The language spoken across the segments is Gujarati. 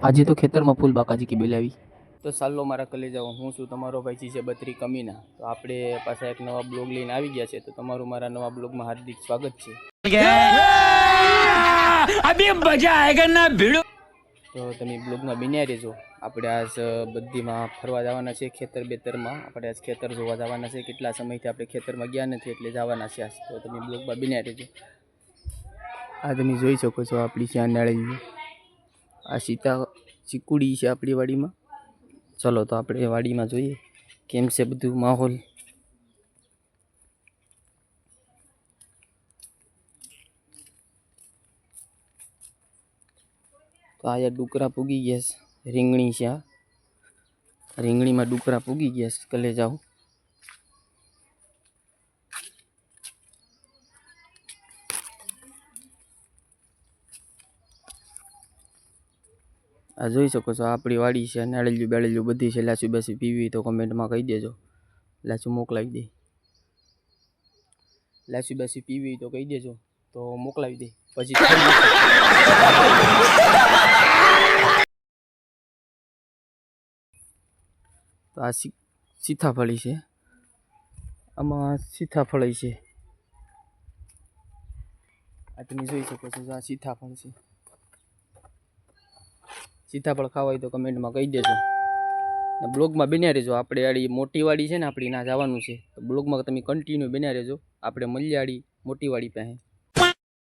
આજે તો ખેતરમાં ફૂલ બાકાજી કી બોલાવી તો સાલો મારા કલેજાઓ હું છું તમારો ભાઈ છે બત્રી કમીના। તો આપણે પાછા એક નવા બ્લોગ લઈને આવી ગયા છે તો તમારું મારા નવા બ્લોગમાં હાર્દિક સ્વાગત છે। અભી મજા આયેગા ના ભીડો તો તમે બ્લોગમાં બન્યા રહેજો। આપણે આજ બધીમાં ફરવા જવાના છે ખેતર બેતરમાં। આપણે આજ ખેતર જોવા જવાના છે। કેટલા સમયથી આપણે ખેતરમાં ગયા નથી એટલે જવાના છે આજ। તો તમે બ્લોગમાં બન્યા રહેજો। આ તમે જોઈ શકો છો આપણી ત્યાં નાળિયેર આ સીતા ચીકુડી છે આપણી વાડીમાં। चलो तो આપણે વાડીમાં જોઈએ કેમ છે બધું માહોલ। તો આ ડુકરા પૂગી ગયા છે રીંગણી છે આ રીંગણીમાં ડુકરા પૂગી ગયા છે કલે જાઓ। આ જોઈ શકો છો આપણી વાડી છે નાળિયેર બેળિયું બધી છે। લાસુ બાસુ પીવી તો કમેન્ટમાં કહી દેજો લાસુ મોકલાવી દે। લાસુ બાસુ પીવી તો કહી દેજો તો મોકલાવી દે પછી તો આ સીતાફળી છે આમાં સીતાફળી છે આ તમે જોઈ શકો છો આ સીતાફળ છે। સીતાફળ ખાવા હોય તો કમેન્ટમાં કહી દેજો ને બ્લોગમાં બન્યા રહેજો। આપણે આડી મોટી વાડી છે ને આપણી ના જવાનું છે તો બ્લોગમાં તમે કન્ટિન્યુ બન્યા રહેજો। આપણે મલિયાળી મોટી વાડી પાસે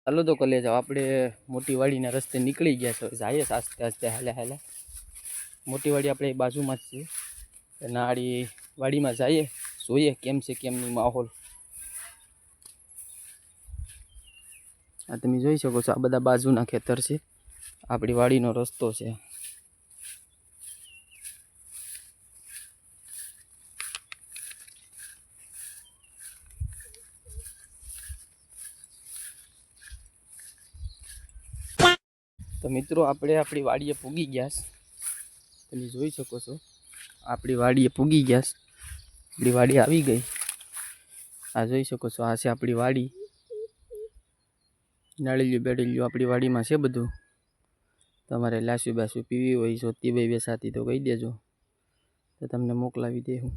ચાલો તો કલે જાઓ। આપણે મોટી વાડીના રસ્તે નીકળી ગયા છે જઈએ આસ્તે આસ્તે હાલે હાલે। મોટી વાડી આપણે બાજુમાં જ છે નાળી વાડીમાં જઈએ જોઈએ કેમ છે કેમની માહોલ। આ તમે જોઈ શકો છો આ બધા બાજુના ખેતર છે આપણી વાડીનો રસ્તો છે। તો મિત્રો આપણે આપણી વાડીએ પૂગી ગયા છે તમે જોઈ શકો છો આપણી વાડીએ પૂગી ગયા છે। આપણી વાડી આવી ગઈ આ જોઈ શકો છો આ છે આપણી વાડી નાળિયેર બેળિયું આપણી વાડીમાં છે બધું। તમારે લાસુ બાસુ પીવી હોય જોતી ભાઈ બેસાતી તો કહી દેજો તો તમને મોકલાવી દે હું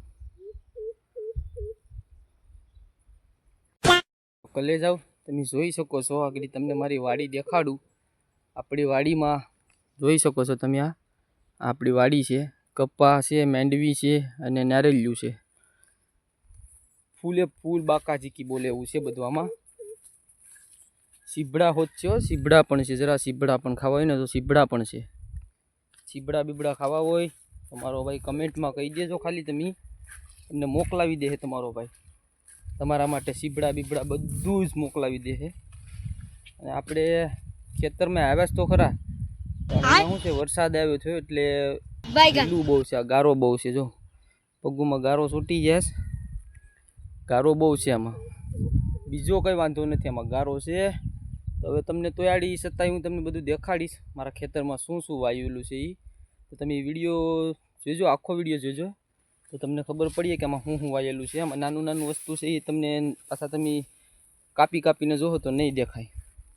કલે જાઓ। તમે જોઈ શકો છો આગળ તમને મારી વાડી દેખાડું। આપણી વાડીમાં જોઈ શકો છો તમે આ આપણી વાડી છે કપા છે માંડવી છે અને નારિયેળિયું છે। ફૂલે ફૂલ બાકાજી કી બોલે એવું છે બધું આમાં। સીબડા હોત છે સીબડા પણ છે જરા સીબડા પણ ખાવા હોય ને તો સીબડા પણ છે। સીબડા બીબડા ખાવા હોય તમારો ભાઈ કમેન્ટમાં કહી દેજો ખાલી તમે તમને મોકલાવી દે તમારો ભાઈ તમારા માટે સીબડા બીબડા બધું જ મોકલાવી દે। અને આપણે ખેતરમાં આવ્યા તો ખરા શું છે વરસાદ આવ્યો થયો એટલે લીલું બહુ છે આ ગારો બહુ છે। જો પગુમાં ગારો છૂટી જાય ગારો બહુ છે આમાં બીજો કંઈ વાંધો નથી આમાં ગારો છે। તો હવે તમને તોયાડી છતાંય હું તમને બધું દેખાડીશ મારા ખેતરમાં શું શું વાવેલું છે એ તો તમે વિડીયો જોજો આખો વિડીયો જોજો તો તમને ખબર પડીએ કે આમાં શું વાવેલું છે। આમાં નાનું નાનું વસ્તુ છે એ તમને પાછા તમે કાપી કાપીને જોવો તો નહીં દેખાય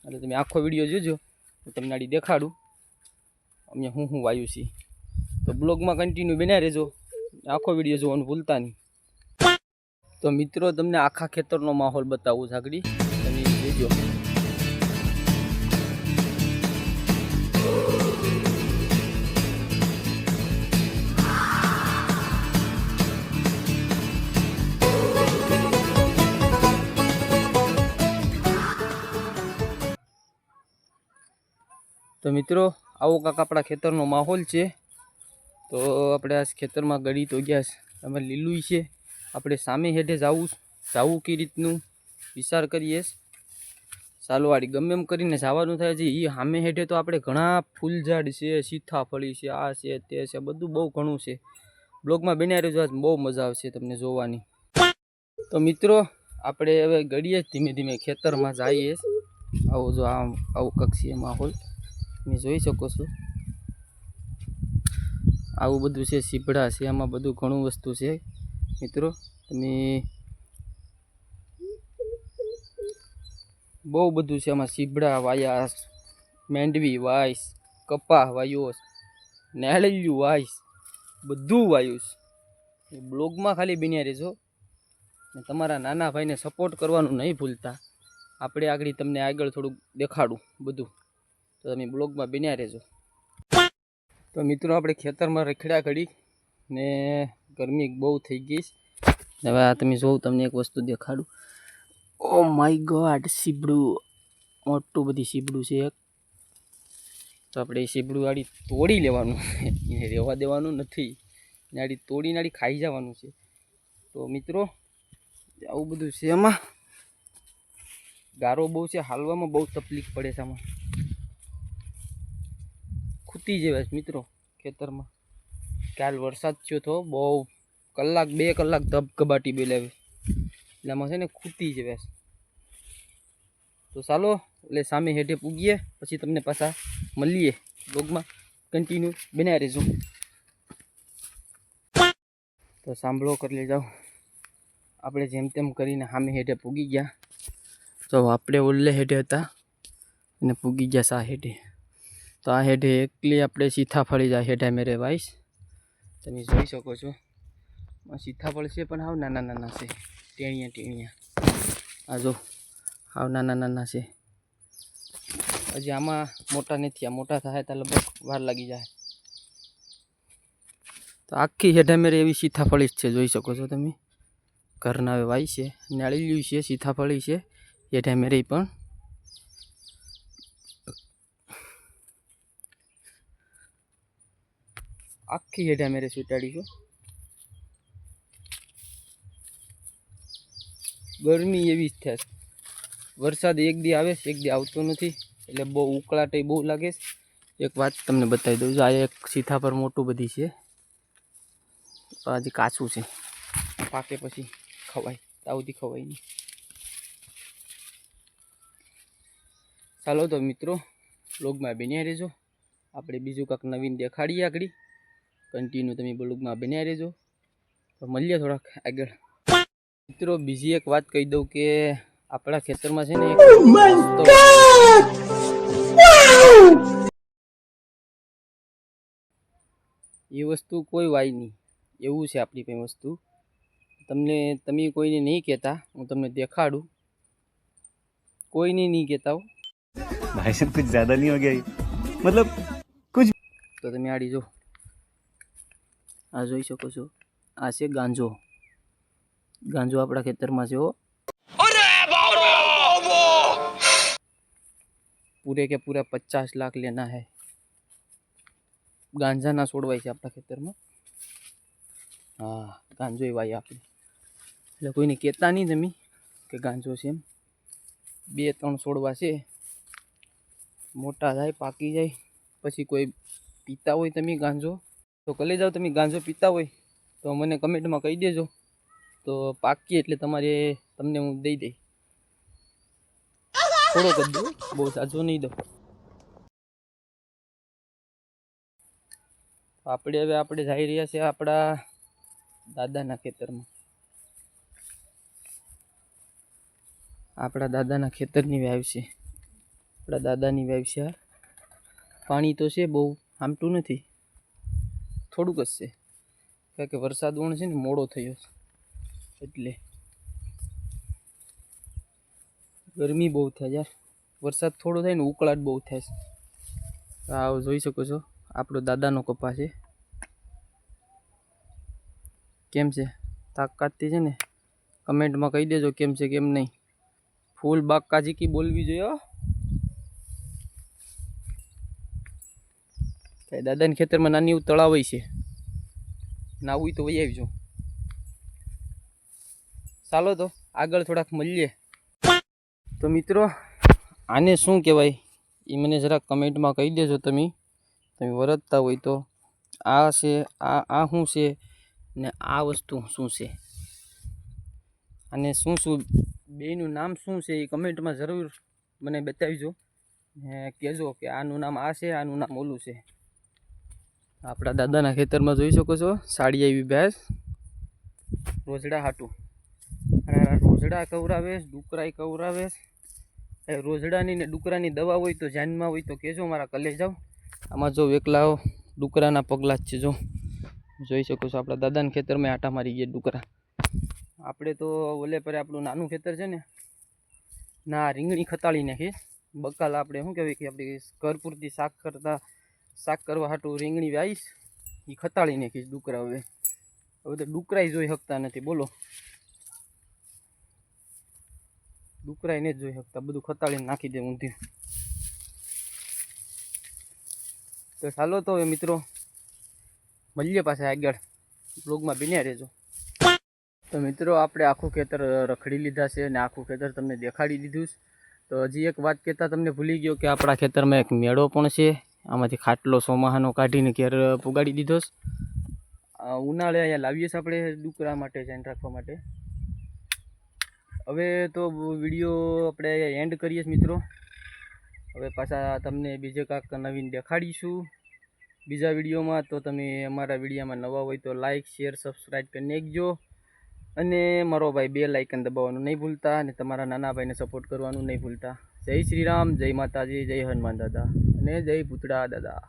એટલે તમે આખો વિડીયો જોજો તો તમને આડી દેખાડું અમે શું વાવ્યું છે। તો બ્લોગમાં કન્ટિન્યુ બન્યા રહેજો આખો વિડીયો જોવાનું ભૂલતા નહીં। તો મિત્રો તમને આખા ખેતરનો માહોલ બતાવું આગળ તમે જોજો। તો મિત્રો આવો કાંક આપણા ખેતરનો માહોલ છે। તો આપણે આ ખેતરમાં ગળી તો ગયા છે અમે લીલું છે આપણે સામે હેઠે જવું કઈ રીતનું વિચાર કરીએ। સાલવાડી ગમે એમ કરીને જવાનું થાય છે એ સામે હેઠે તો આપણે ઘણા ફૂલઝાડ છે સીતાફળી છે આ છે તે છે બધું બહુ ઘણું છે। બ્લોગમાં બન્યા રહેજો આજ બહુ મજા આવશે તમને જોવાની। તો મિત્રો આપણે હવે ગળીએ ધીમે ધીમે ખેતરમાં જઈએ। આવું જો આવું કક્ષીએ માહોલ તમે જોઈ શકો છો આવું બધું છે સીપડા છે આમાં બધું ઘણું વસ્તુ છે મિત્રો તમે બહુ બધું છે આમાં સીબડા વાયા મેંડવી વાઈસ કપા વાયો નેળેલું વાઈશ, બધું વાયુસ. એ બ્લોગમાં ખાલી બન્યા રહેજો ને તમારા નાના ભાઈને સપોર્ટ કરવાનું નહીં ભૂલતા. આપણે આગળ તમને આગળ થોડુંક દેખાડું બધું, તો તમે બ્લોગમાં બન્યા રહેજો. તો મિત્રો આપણે ખેતરમાં રખડ્યા ઘડી ને ગરમી બહુ થઈ ગઈ. હવે આ તમે જોઉં, તમને એક વસ્તુ દેખાડું. ઓ માય ગોડ, સીબડું, મોટું બધી સીબડું છે એક. તો આપણે એ સીબડું આડી તોડી લેવાનું, એને રહેવા દેવાનું નથી ને આડી તોડીને આડી ખાઈ જવાનું છે. તો મિત્રો આવું બધું છે. એમાં ગારો બહુ છે, હાલવામાં બહુ તકલીફ પડે છે. આમાં ખૂટી જેવા છે મિત્રો ખેતરમાં. કાલ વરસાદ થયો તો બહુ, કલાક 2 કલાક ધબધબાટી બોલાવી, એટલે આમાં છે ને ખૂટી જેવા છે. તો ચાલો એટલે સામે હેઠે પૂગીએ, પછી તમને પાછા મળીએ બ્લોગમાં. કન્ટિન્યુ બનાવી રહેજો. તો સાંભળો કરી જાઓ. આપણે જેમ તેમ કરીને સામે હેઠે પૂગી ગયા. તો આપણે ઓલે હેઠે હતા અને પૂગી ગયા સા હેઠે. તો આ હેઠે એકલી આપણે સીતાફળી જાય હેઠે મેરે વાઈશ, તમે જોઈ શકો છો. સીતાફળ છે પણ હાવ નાના નાના છે, ટેણિયા ટેણિયા. આ જો હાવ નાના નાના છે. હજી આમાં મોટા નથી, આ મોટા થાય તો લગભગ વાર લાગી જાય. તો આખી હેઠે મેરે એવી સીતાફળી જ છે, જોઈ શકો છો તમે. ઘરના હવે વાઈ છે, નાળિયેરી છે, સીતાફળી છે હેઠે મેરે. પણ આખી હેઠે મેરે સુટાડી છો. ગરમી એવી જ થાય. વરસાદ એક દી આવે છે, એક દી આવતો નથી, એટલે બહુ ઉકળાટ બહુ લાગે છે. એક વાત તમને બતાવી દઉં છું. આ એક સીતાફળ મોટું બધી છે, હજી કાચું છે. પાકે પછી ખવાય, તાવથી ખવાય નહીં. ચાલો તો મિત્રો બ્લોગમાં બન્યા રહેજો. આપણે બીજું કાંઈક નવીન દેખાડીએ આગળ. કન્ટિન્યુ તમે બ્લોગમાં બન્યા રહેજો. તો મળીએ થોડાક આગળ. મિત્રો બીજી એક વાત કહી દઉં કે આપણા ખેતરમાં છે ને એ વસ્તુ કોઈ વાય નહીં, એવું છે આપણી પાસે વસ્તુ. તમે કોઈને નહીં કહેતા, હું તમને દેખાડું. કોઈને નહીં કહેતા હો भाई साहब कुछ ज्यादा नहीं हो गया ये? मतलब कुछ. તો તમે આડી જો, આ જોઈ શકો છો. આ છે ગાંજો. ગાંજો આપણા ખેતરમાં છે હો. પૂરે કે પૂરા 50 લાખ લેના હે. ગાંજાના છોડવાય છે આપણા ખેતરમાં. હા, ગાંજો વાય આપણે. એટલે કોઈને કહેતા નહીં તમે કે ગાંજો છે એમ. 2-3 છોડવા છે, મોટા થાય, પાકી જાય. પછી કોઈ પીતા હોય તમે ગાંજો, તો કલે જાઓ. તમે ગાંજો પીતા હોય તો મને કમેન્ટમાં કહી દેજો, તો પાકી એટલે તમને હું દઈ દઈ. થોડો કરી દો, બહુ સાજો નહીં દો. આપણે જઈ રહ્યા છીએ આપણા દાદાના ખેતરમાં. આપણા દાદાના ખેતરની વાવ છે. આપણા દાદાની વાવ છે. પાણી તો છે, બહુ આમટું નથી, થોડુંક જ છે. કારણ કે વરસાદ વણ છે ને મોડો થયો છે, એટલે ગરમી બહુ થાય યાર. વરસાદ થોડો થાય ને ઉકળાટ બહુ થાય છે. આવો જોઈ શકો છો, આપણો દાદાનો કપા છે. કેમ છે તાકાતથી છે ને કમેન્ટમાં કહી દેજો કેમ છે કેમ નહીં. ફૂલ બાકાજી કી બોલવી જોઈએ. દાદાના ખેતરમાં નાની એવું તળાવ છે, નાવું તો વહી આવજો. ચાલો તો આગળ થોડાક મળીએ. તો મિત્રો આને શું કહેવાય એ મને જરાક કમેન્ટમાં કહી દેજો. તમે વરતતા હોય તો. આ છે, આ શું છે ને આ વસ્તુ શું છે, અને શું બેયનું નામ શું છે એ કમેન્ટમાં જરૂર મને બતાવજો ને કહેજો કે આનું નામ આ છે, આનું નામ ઓલું છે. આપણા દાદાના ખેતરમાં જોઈ શકો છો, સાડી આવી ભેંસ રોજડા હાટું. રોજડા કવરાવે, ડુકરાય કવરાવે. રોજડાની ને ડુકરાની દવા હોય તો જાનમાં હોય તો કહેજો, મારા કલે જાઓ. આમાં જો એકલા ડુકરાના પગલાં જ છે. જો જોઈ શકો છો, આપણા દાદાના ખેતરમાં આટા મારી ગયા ડુકરા. આપણે તો ઓલે પરે આપણું નાનું ખેતર છે ને, ના રીંગણી ખતાળી નાખી. બકાલ આપણે શું કહેવાય કે આપણી ઘર પૂરતી શાક કરવા હાટું રીંગણી વાવીશ, એ ખતાળી નાખીશ ડુકરા. હવે તો ડુકરાય જોઈ શકતા નથી, બોલો. ડુકરાય ને જ જોઈ શકતા, બધું ખતાળીને નાખી દે ઊંધી. તો ચાલો તો હવે મિત્રો મળીએ પાછા આગળ બ્લોગમાં બન્યા રહેજો. તો મિત્રો આપણે આખું ખેતર રખડી લીધા છે અને આખું ખેતર તમને દેખાડી દીધું છે. તો હજી એક વાત કહેતા તમને ભૂલી ગયો કે આપણા ખેતરમાં એક મેળો પણ છે. આમાંથી ખાટલો સોમાહાનો કાઢીને ઘેર પુગાડી દીધો છે. ઉનાળે અહીંયા લાવીએ છીએ આપણે ડુકરા માટે, ધ્યાન રાખવા માટે. હવે તો વિડીયો આપણે એન્ડ કરીએ છીએ મિત્રો. હવે પાછા તમને બીજે કાંઈક નવીન દેખાડીશું બીજા વિડીયોમાં. તો તમે અમારા વિડીયોમાં નવા હોય તો લાઇક શેર સબસ્ક્રાઈબ કરી નાખજો. અને મારો ભાઈ બેલ આઇકન દબાવવાનું નહીં ભૂલતા, અને તમારા નાના ભાઈને સપોર્ટ કરવાનું નહીં ભૂલતા. જય શ્રી રામ, જય માતાજી, જય હનુમાન દાદા અને જય ભૂતડા દાદા.